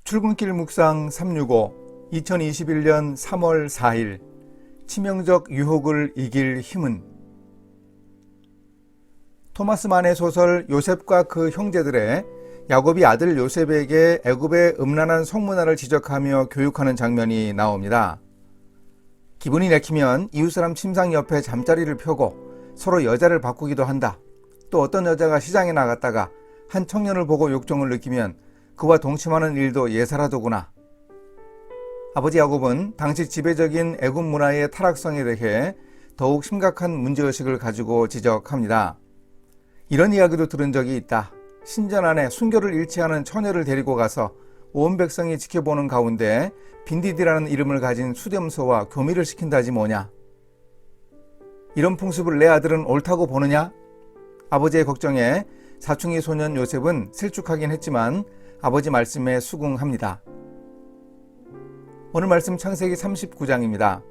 출근길 묵상 365 2021년 3월 4일 치명적 유혹을 이길 힘은. 토마스 만의 소설 요셉과 그 형제들의 야곱이 아들 요셉에게 애굽의 음란한 성문화를 지적하며 교육하는 장면이 나옵니다. 기분이 내키면 이웃사람 침상 옆에 잠자리를 펴고 서로 여자를 바꾸기도 한다. 또 어떤 여자가 시장에 나갔다가 한 청년을 보고 욕정을 느끼면 그와 동침하는 일도 예사라더구나. 아버지 야곱은 당시 지배적인 애굽 문화의 타락성에 대해 더욱 심각한 문제의식을 가지고 지적합니다. 이런 이야기도 들은 적이 있다. 신전 안에 순교를 잃지 않은 처녀를 데리고 가서 온 백성이 지켜보는 가운데 빈디디라는 이름을 가진 수렴소와 교미를 시킨다지 뭐냐. 이런 풍습을 내 아들은 옳다고 보느냐? 아버지의 걱정에 사춘기 소년 요셉은 실축하긴 했지만 아버지 말씀에 수긍합니다. 오늘 말씀 창세기 39장입니다.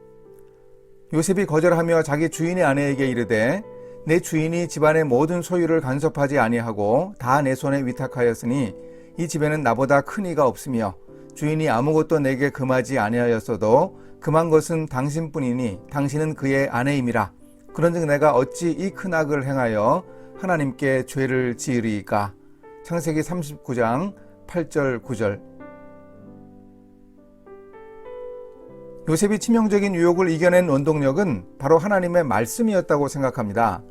요셉이 거절하며 자기 주인의 아내에게 이르되 내 주인이 집안의 모든 소유를 간섭하지 아니하고 다 내 손에 위탁하였으니 이 집에는 나보다 큰 이가 없으며 주인이 아무것도 내게 금하지 아니하였어도 금한 것은 당신뿐이니 당신은 그의 아내임이라. 그런즉 내가 어찌 이 큰 악을 행하여 하나님께 죄를 지으리이까. 창세기 39장 8절 9절. 요셉이 치명적인 유혹을 이겨낸 원동력은 바로 하나님의 말씀이었다고 생각합니다.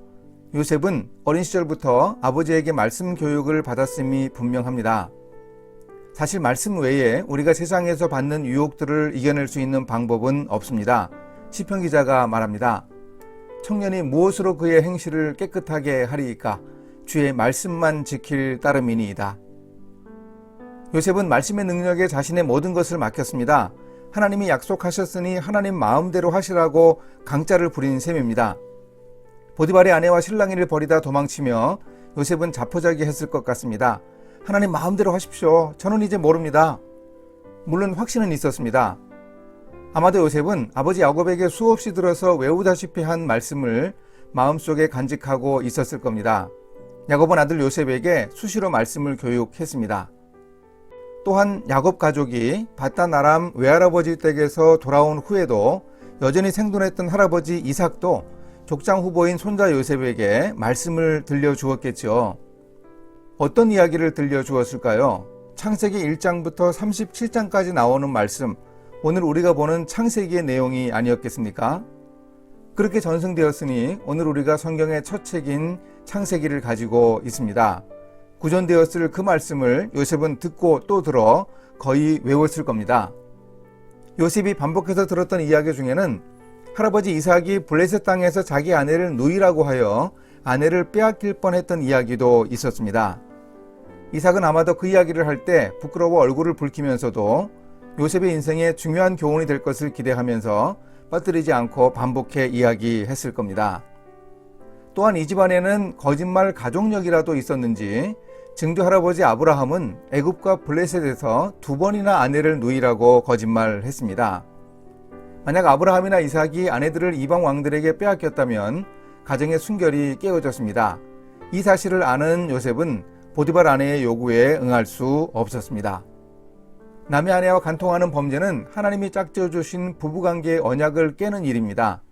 요셉은 어린 시절부터 아버지에게 말씀 교육을 받았음이 분명합니다. 사실 말씀 외에 우리가 세상에서 받는 유혹들을 이겨낼 수 있는 방법은 없습니다. 시편 기자가 말합니다. 청년이 무엇으로 그의 행실을 깨끗하게 하리이까? 주의 말씀만 지킬 따름이니이다. 요셉은 말씀의 능력에 자신의 모든 것을 맡겼습니다. 하나님이 약속하셨으니 하나님 마음대로 하시라고 강짜를 부린 셈입니다. 보디발의 아내와 실랑이를 벌이다 도망치며 요셉은 자포자기 했을 것 같습니다. 하나님 마음대로 하십시오. 저는 이제 모릅니다. 물론 확신은 있었습니다. 아마도 요셉은 아버지 야곱에게 수없이 들어서 외우다시피 한 말씀을 마음속에 간직하고 있었을 겁니다. 야곱은 아들 요셉에게 수시로 말씀을 교육했습니다. 또한 야곱 가족이 바단 아람 외할아버지 댁에서 돌아온 후에도 여전히 생존했던 할아버지 이삭도 족장 후보인 손자 요셉에게 말씀을 들려주었겠죠. 어떤 이야기를 들려주었을까요? 창세기 1장부터 37장까지 나오는 말씀, 오늘 우리가 보는 창세기의 내용이 아니었겠습니까? 그렇게 전승되었으니 오늘 우리가 성경의 첫 책인 창세기를 가지고 있습니다. 구전되었을 그 말씀을 요셉은 듣고 또 들어 거의 외웠을 겁니다. 요셉이 반복해서 들었던 이야기 중에는 할아버지 이삭이 블레셋 땅에서 자기 아내를 누이라고 하여 아내를 빼앗길 뻔했던 이야기도 있었습니다. 이삭은 아마도 그 이야기를 할 때 부끄러워 얼굴을 붉히면서도 요셉의 인생에 중요한 교훈이 될 것을 기대하면서 빠뜨리지 않고 반복해 이야기했을 겁니다. 또한 이 집안에는 거짓말 가족력이라도 있었는지 증조 할아버지 아브라함은 애굽과 블레셋에서 2번이나 아내를 누이라고 거짓말했습니다. 만약 아브라함이나 이삭이 아내들을 이방 왕들에게 빼앗겼다면 가정의 순결이 깨어졌습니다. 이 사실을 아는 요셉은 보디발 아내의 요구에 응할 수 없었습니다. 남의 아내와 간통하는 범죄는 하나님이 짝지어주신 부부관계의 언약을 깨는 일입니다.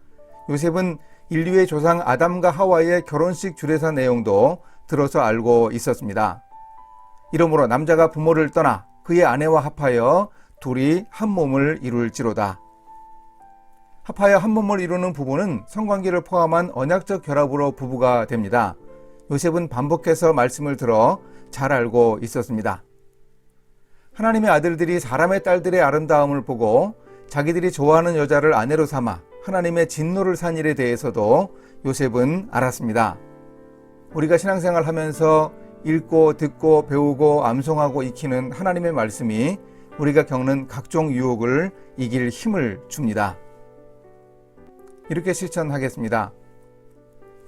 요셉은 인류의 조상 아담과 하와의 결혼식 주례사 내용도 들어서 알고 있었습니다. 이러므로 남자가 부모를 떠나 그의 아내와 합하여 둘이 한 몸을 이룰지로다. 합하여 한 몸을 이루는 부부는 성관계를 포함한 언약적 결합으로 부부가 됩니다. 요셉은 반복해서 말씀을 들어 잘 알고 있었습니다. 하나님의 아들들이 사람의 딸들의 아름다움을 보고 자기들이 좋아하는 여자를 아내로 삼아 하나님의 진노를 산 일에 대해서도 요셉은 알았습니다. 우리가 신앙생활 하면서 읽고 듣고 배우고 암송하고 익히는 하나님의 말씀이 우리가 겪는 각종 유혹을 이길 힘을 줍니다. 이렇게 실천하겠습니다.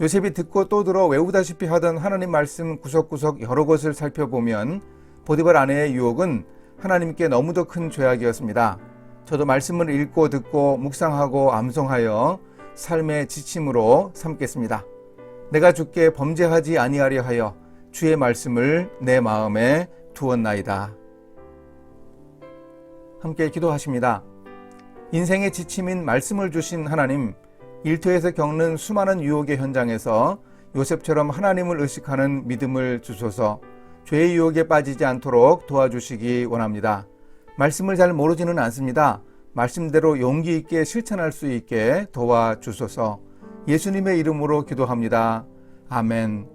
요셉이 듣고 또 들어 외우다시피 하던 하나님 말씀 구석구석 여러 것을 살펴보면 보디발 아내의 유혹은 하나님께 너무도 큰 죄악이었습니다. 저도 말씀을 읽고 듣고 묵상하고 암송하여 삶의 지침으로 삼겠습니다. 내가 주께 범죄하지 아니하려 하여 주의 말씀을 내 마음에 두었나이다. 함께 기도하십니다. 인생의 지침인 말씀을 주신 하나님, 일터에서 겪는 수많은 유혹의 현장에서 요셉처럼 하나님을 의식하는 믿음을 주소서. 죄의 유혹에 빠지지 않도록 도와주시기 원합니다. 말씀을 잘 모르지는 않습니다. 말씀대로 용기 있게 실천할 수 있게 도와주소서. 예수님의 이름으로 기도합니다. 아멘.